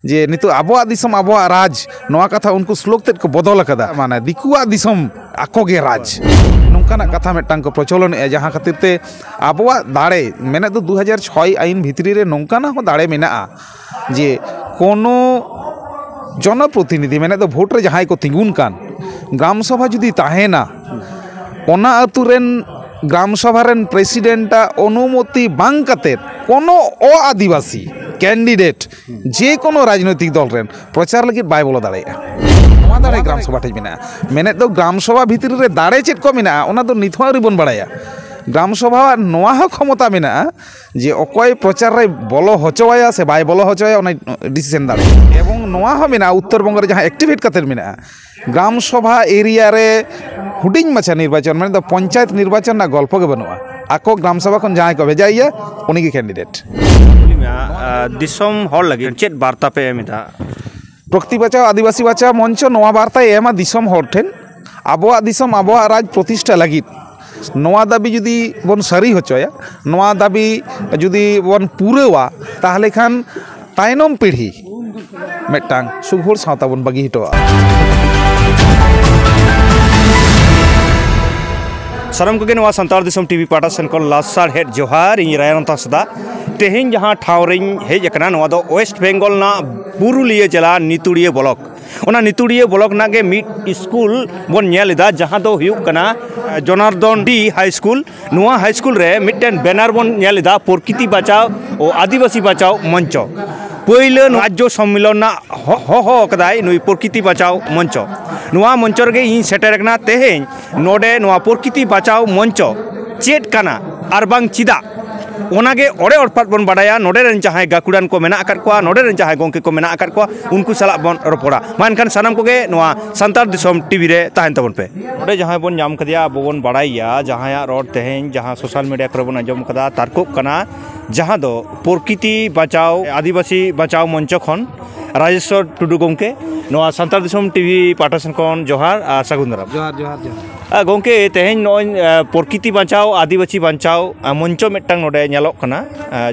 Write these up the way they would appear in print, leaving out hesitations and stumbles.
जे नितो आबोआ दिसम आबोआ राज नोआ कथा उनको श्लोक तेद को बदल कदा माने दिकुआ दिसम आकोगे राज नोंकाना कथा मिट्टांग को प्रचलन ए जहां खातिर ते आबोआ दाड़े मेने तो 2006 आईन भितरी रे नोंकाना हो दाड़े मेनाआ जे कोनो जनप्रतिनिधि मेने तो भोट रे जहां को तिंगुन कान ग्राम सभा जुदी ताहेना ओना आतु रेन ग्राम सभा रेन प्रेसिडेंटा अनुमति बांग कते कोनो ओ आदिवासी कैंडिडेट जे कोनो राजनैतिक दल रेन प्रचार लगी बाय बोलो दाड़े नोआ दाड़े ग्राम सभा ठेज मेना मेने तो ग्राम सभा भितरी रे दाड़े चेद को मेना ओना तो नित हो रिबन बाड़ाया ग्राम सभा नोआ हो क्षमता मेना जे अकय प्रचार रे बोलो हचोया से बाय बोलो हचोया ओना डिसीजन दाड़े एवं नोआ हो मेना उत्तर बंग रे जहां एक्टिवेट कते मेना ग्राम सभा एरिया रे हुडिंग माछा निर्वाचन माने पंचायत निर्वाचन ना गल्प के बनुआ आको ग्राम सभा खन जहां को भेजाइया उनी के कैंडिडेट दिसम हर लगे चेत वार्ता पे एमिदा प्रकृति बचाओ आदिवासी बचाओ मंच नोआ वार्ता एमा दिसम हर ठेन आबोआ दिसम आबोआ राज प्रतिष्ठा लगी नोआ दाबी जुदी बन सारी होचोया नोआ दाबी जुदी बन पूरेवा ताहले खान तायनम पीढ़ी मेटांग सुघोर सावता बन बागी हिटोआ साराम को नवा संतार दिसम टीवी पाटा सेन को लासार हेड जोहार इन रायनता सदा तेहें जहां ठावरिंग हेज एकना नवा दो वेस्ट बेंगल ना पुरुलिया जिला नितुड़िया ब्लॉक ओना नितुड़िया ब्लॉक ना के मिड स्कूल बन नेलेदा जहां दो हुयुक कना जनार्दन डी हाई स्कूल नवा हाई स्कूल रे मिडटेन बैनर बन नेलेदा प्रकृति बचाओ और आदिवासी बचाओ मंच पहले राज्य सम्मेलन ना हो कदाई नुई प्रकृति बचाओ मंच नवा मंच रे इन सेटर कना तेहें नोडे नवा प्रकृति बचाओ मंच चेट कना आरबांग चिदा ओनागे ओड़े ओड़पाट बन बाडाया नोडे रेन जहां गाकुड़ान को मेना आकार को नोडे रेन जहां गोंके को मेना आकार को उनको सला बन रपोड़ा मानखान सानाम कोगे नवा संतार दिसम टीवी रे ताहेन तबन पे नोडे जहां बन नाम कदिया बन बाडाया जहां रोड तेहें जहां सोशल मीडिया करे बन आजम कदा तारको कना जहां दो प्रकृति बचाओ आदिवासी बचाओ मंच खन राजेश्वर टुडू गोंके नवा संतार दिसम टीवी पाटासन कोन जोहार सागुंदराम जोहार जोहार जोहार गोंके तेहें नोय प्रकृति बचाओ आदिवासी बचाओ मंचो मिट्टांग नोडे नेलोक कना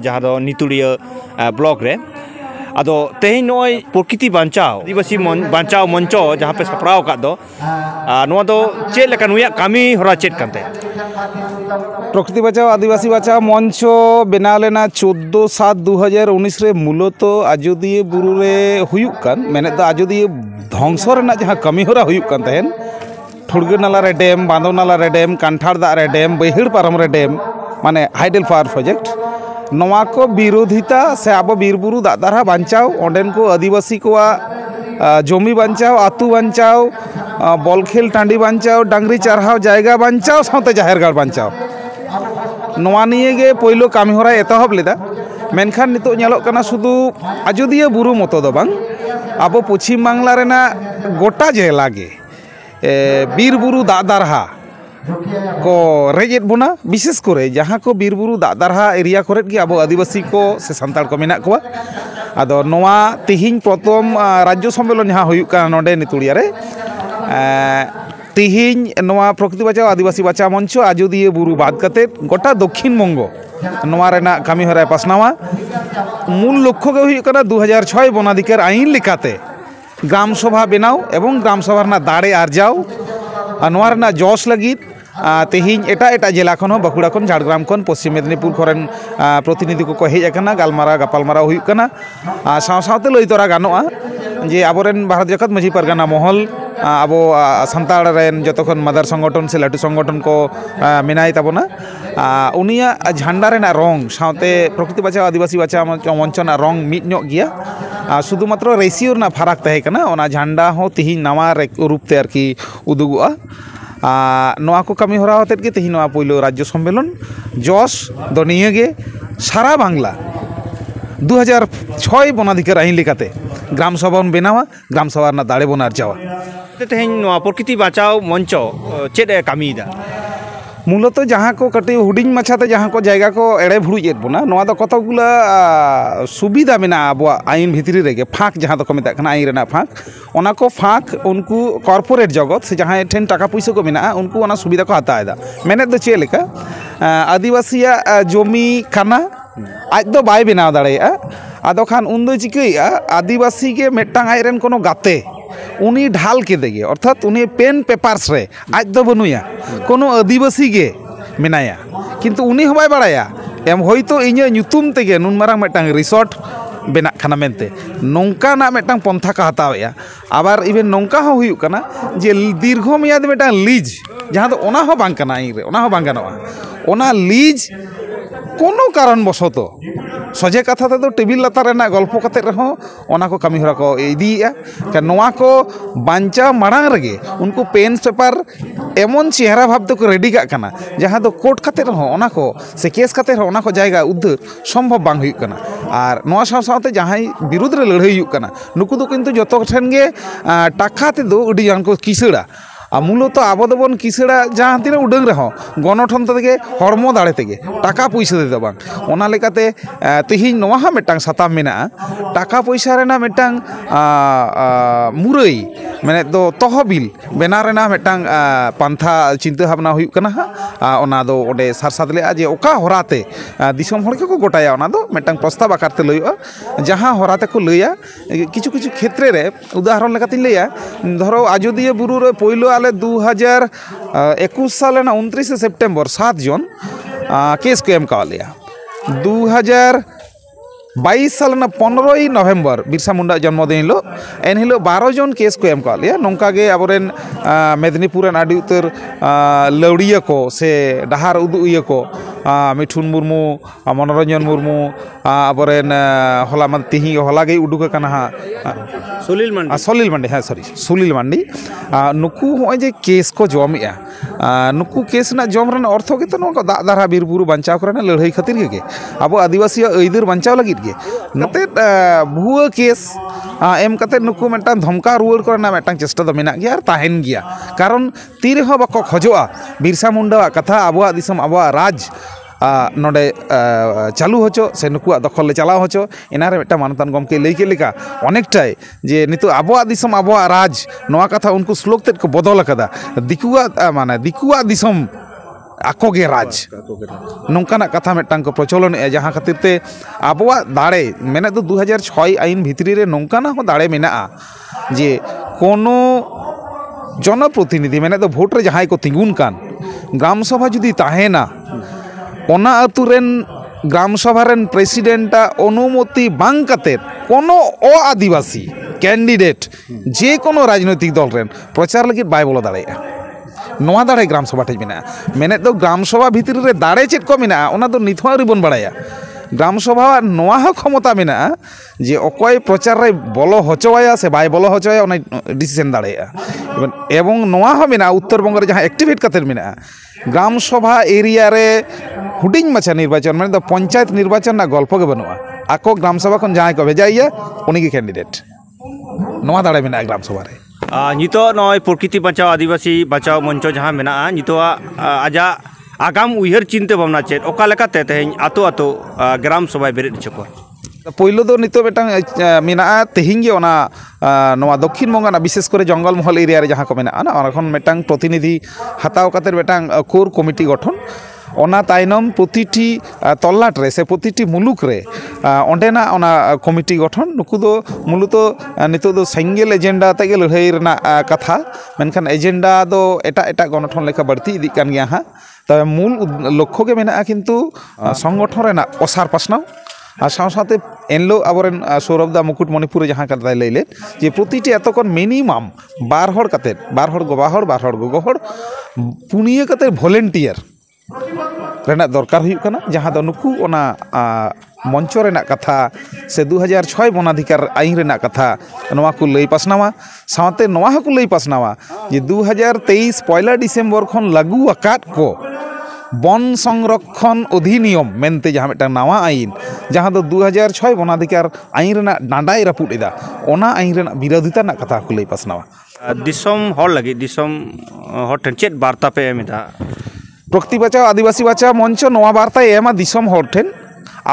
जहां दो नितुड़िया ब्लॉक रे आदो तेहें नोय प्रकृति बचाओ आदिवासी बचाओ मंचो जहां पे सपराव का दो नोवा दो चेत लेका नुया कामी होरा चेत कानते प्रकृति बचाओ आदिवासी बचाओ मंच बेना लेना 14/7/2019 रे मूलत आजोदिया बुरु रे हुयुक कान मेने द आजोदिया ध्वंस रेना जहां कमी होरा हुयुक कान तहेन ठुड़गा नाला रे डैम बांधव नाला रे डैम कांठार दा रे डैम बैहड़ पारम रे डैम माने हाइडल पावर प्रोजेक्ट नोआ को विरोधिता से अब बीरबुरु दादारा बांचाओ ओंडेन को आदिवासी को जमी बांचाओ आतु बांचाओ बल खेल टाँडी बांचाओ डांगरी चारहाव जायगा बांचाओ साथे जाहेरगाड़ बांचाओ नोआ निये गे पहिलो कामी होरा एतहब लेदा मेनखान नितो नेलोक कना शुधु आजोदिया बुरु मतो दो बांग आबो पश्चिम बांगला रेना गोटा जेला गे बीरबुरु दादारहा को रेजेट बोना विशेष करे जहां को बीरबुरु दादारहा एरिया करे कि अब आदिवासी को से संताल को मेना को आदो नोआ तिहिं प्रथम राज्य सम्मेलन जहां हुयुक का नोडे नितुड़िया रे तिहिं नोआ प्रकृति बचाओ आदिवासी बचाओ मंच आजोदिया बुरु बाद कते गोटा दक्षिण बंगो नोआ रेना कामी हराय पासनावा मूल लक्ष्य के हुयुक कना 2006 बनाधिकार आईन लेकाते ग्राम सभा बनाओ एवं ग्राम सभा ना दाड़े आर्जाओ नोआ रेना जस लगी तेहिं एटा एटा जिला खन बाकुड़ा खन झाड़ग्राम खन पश्चिम मेदिनीपुर खरेन प्रतिनिधि को हेज आकना गालमारा गापालमारा हुयुक कना सावते लई तोरा गानोआ जे आबोरेन भारत जगत माझी परगना महल आबो सान्ताड़ रेन जतखन मदर संगठन से लाटू संगठन को मेनाय ताबोना उनिया झंडा रेना रंग सावते प्रकृति बचाओ आदिवासी बचाओ मंच ना रंग मिद ᱧᱚᱜ गिया शुधुमात्र रेसियो ना फराक तहे कना ओना झंडा हो तिहिं नवा रूप ते आरकी उदुगुआ नोआ को कामी होरा होते के तिहिं नोआ पहिलो राज्य सम्मेलन जस दो निये गे सारा बांगला 2006 बनाधिकार आईन लेकाते ग्राम सभा बन बेनावा ग्राम सभा ना दाड़े बन आर्जावा तेहें नोआ प्रकृति बचाओ मंच चेत कामीदा मूलत जहाँ को कटी हुडिंग माछाते जहाँ को जायगा को एड़े भुड़ुजेद बोना नोआ दो कतगुला सुविधा मेना अब आईन भितरी रेगे फाँक जहाँ दो को मेता कना आईन रेना फाँक ओना को फाँक उनको कॉर्पोरेट जगत से जहाँ ठेन टाका पैसा को मेना उनको ओना सुविधा को हताएदा मेने दो चे लेका आदिवासिया जमी खाना आज दो बाय बनाव दाड़ेया आदो खान उन दो चिकैया आदिवासी के मिट्टांग आयरन कोनो गाते उनी ढाल के देगे अर्थात उनी पेन पेपर्स रे आज दो बनुया कोनो आदिवासी के मेनाया किंतु उनी हबाय बड़ाया एम होइतो इᱧ ᱧᱩᱛᱩᱢ तेगे नुन मारांग मिट्टांग रिसोर्ट बेना खाना मेनते नौका ना मिट्टांग पंथा का हतावेया आबार इवेन नौका हो हुयुक कना जे दीर्घमेयादी मिट्टांग लीज जहां दो ओना हो बांग कना इन रे ओना हो बांग गानोआ ओना लीज कोनो कारण बसतो सजे कथा तो टेबिल लातार रेना गल्प कते रहो ओना को कमी हरा को इदीया का नोआ को बांचा मांग रगे उनको पेन पेपर एमन चेहरा भाव तो रेडी का कना जहां दो कोर्ट कते रहो ओना को से केस कते रहो ओना को जायगा उद्धार संभव बांग हुयुक कना और नोआ साथे जहां विरुद्ध रे लड़ाई हुयुक कना नुकु दो किंतु जतो ठेन गे टाका ते दो उडी जान को किसड़ा मूलत आबो दोबन किसड़ा जहाँ तीन उडंग रहो गणठन तेगे हरमो दाड़े तेगे टाका पैसा दे बांग ओना लेकाते तेहिं नोआ हा मिट्टांग साताम मेना टाका पैसा रेना मिट्टांग मुरई माने दो तहबिल बेना रेना मिट्टांग पांथा चिंता भावना हुयुक कना हा ओना दो ओडे सारसाद ले जे ओका होराते दिसम हर को गोटाया ओना दो मिट्टांग प्रस्ताव आकारते लइया जहाँ होराते को लइया किछु किछु क्षेत्र रे उदाहरण लेकाते लइया धरो आजोदिया बुरु रे पहिलो 2021 साल 29 सेप्टेम्बर 7 जन केस को एम का लिया 2022 साल 15 नवेम्बर बिरसा मुंडा जन्मदिन हिलो एन हिलो 12 जन केस को एम का लिया नौका गे अबरेन मेदिनीपुर आदि उतर लौड़िया को से डहार उदुइया को मिठुन मुर्मू मनोरंजन मुर्मू अबरेन होला मन तिही होला गे उडुक कना हा सलिल मांडी हाँ सॉरी सलिल मांडी नुकु हो जे केस को जमेआ नुकु केस ना जम रन अर्थ के तो नको दा दारा बीर बुरु बंचाव करना लड़ाई खातिर के अब आदिवासी अइदर बंचाव लगित गे नते भुआ केस एम कते नुकु मेटा धमका रुआर करना मेटा चेष्टा दो मेना गया ताहेन गया कारण तीरे हो बको खोजोआ बिरसा मुंडा कथा आबुआ दिसम आबुआ राज नोडे चालू होचो से नुकुआ दखल ले चलाव होचो इनारे मिट्टा मानतान गमके लई के लेका अनेकटाई जे नितो आबुआ दिसम आबुआ राज नोआ कथा उनको श्लोक तेद को बदल कदा दिकुआ माने दिकुआ दिसम आकोगे राज नौकाना कथा मिट्टांग को प्रचलन ए जहां खातिर ते आबुआ दाड़े मेने तो 2006 आईन भितरी रे नौकाना हो दाड़े मेना जे कोनो जनप्रतिनिधि मेने तो भोट रे जहां को तिंगुन कान ग्राम सभा जुदी ताहेना ओना अतु रेन ग्राम सभा रेन प्रेसिडेंट अनुमति बांग कते कोनो ओ आदिवासी कैंडिडेट जे कोनो राजनैतिक दल रेन प्रचार लगी बाय बोलो दाड़ेया नोआ दाड़े ग्राम सभा ठेज मेना मेने तो ग्राम सभा भीतर रे दाड़े चेत को मेना ओना दो निथवा रिबन बड़ाया ग्राम सभा नोआ हो क्षमता मेना जे अकय प्रचार रे बोलो होचोया से बाय बोलो होचोया ओना डिसीजन दाड़ेया एवं नोआ हो मेना उत्तर बंग रे जहां एक्टिवेट कते मेना ग्राम सभा एरिया रे हुडिंग माछा निर्वाचन माने पंचायत निर्वाचन ना गल्प के बनुआ आको ग्राम सभा खन जहां को भेजाइया उनी के कैंडिडेट नोआ दाड़े मेना ग्राम सभा रे नितो नय प्रकृति बचाओ आदिवासी बचाओ मंचो जहां मेना नितो आजा आगाम उयहर चिंता भावना चेत ओका लेकाते तेहें आतो आतो ग्राम सभा बेरेद चको पहिलो दो नितो बेटांग मेना तेहिंगे ओना नोआ दक्षिण बंगाना विशेष करे जंगल महल एरिया रे जहां को मेना ना ओना खन मेटांग प्रतिनिधि हताव काते बेटांग कोर कमिटी गठन ओना तायनम प्रतिटी तल्लाट रे से प्रतिटी मुलुक रे ओंडेना ओना कमिटी गठन नुकु दो मूलत नितो दो सिंगल एजेंडा तेगे लड़ाई रेना कथा मेनखान एजेंडा दो एटा एटा गठन लेखा बढ़ती इदी कान गया हां तबे मूल लक्ष्य के मेना किंतु संगठन रेना ओसार पासनाव और साथ एनलो आबरेन सौरभ दा मुकुटमणिपुर जहां कथा लैले जे प्रतिटी एतकन मिनिमाम 12 हड़ कते 12 हड़ गोबा हड़ 12 हड़ गोगो हड़ पुनिया कते वॉलंटियर रेना दरकार हुई कना जहां दो नुकु ओना मंचो रेना कथा से 2006 वनाधिकार आईन रेना कथा नोआ को लई पासनावा साथे नोआ को लई पासनावा जे 2023 पहला डिसेम्बर खन लागू आकात को वन संरक्षण अधिनियम मेनते जहां मिट्टा नवा आईन जहां दो 2006 वनाधिकार आईन रेना डांडाई रापुट एदा ओना आईन रेना विरोधिता ना कथा को लई पासनावा दिसम हर लगी दिसम हर ठेन चेत वार्ता पे एमिदा प्रकृति बचाओ आदिवासी बचाओ मंच नोआ वार्ता एमा दिसम हर ठेन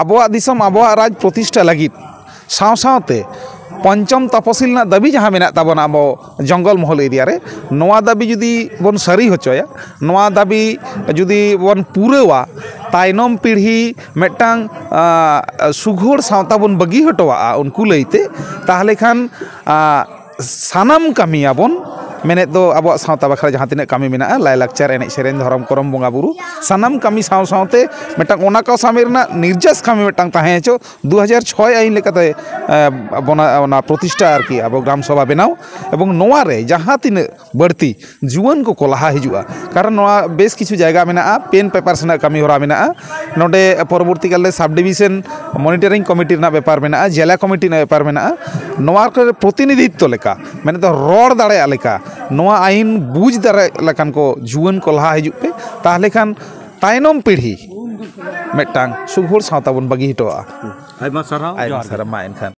आबोआ दिसम आबोआ राज प्रतिष्ठा लगी साव सावते पंचम तपसिल ना दाबी जहां मेना ताबना आबो जंगल महल एरिया रे नोआ दाबी जुदी बन सरी होचोया नोआ दाबी जुदी बन पूरेवा तायनम पीढ़ी मिदटांग सुघोर सावता बन बगी हटवा उनको लईते ताहले खान सानाम कामियाबन मेनेद दो अब सावता बखरा जहाँ तीन कमी मेना लायलाक्चार एने सेरेन धरम करम बंगा बुरु सानाम कमी साव सावते मिदटांग ओना को सामेरना निर्जस कमी मिदटांग ताहें चो 2006 आईन लेकाते बना प्रतिष्ठा आरकी अब ग्राम सभा बनाव एवं नोआ रे जहाँ तीन बढ़ती जुआन को लहा हिजुआ कारण नोआ बेस किछु जायगा मेना पेन पेपर सना कमी होरा मेना नोडे परवर्ती काल सब डिविजन मॉनिटरिंग कमिटी ना व्यापार मेना जिला कमिटी ना व्यापार मेना नोआ के प्रतिनिधित्व लेका मैंने तो रोड दाड़े लेका नोआ आईन बुझ दारे लकान को जुआन को लहा हिजुप पे ताहले खान तायनम पीढ़ी मिदटांग सुघोर सावता बन बगी हटवा आइमा सारा मा एनखान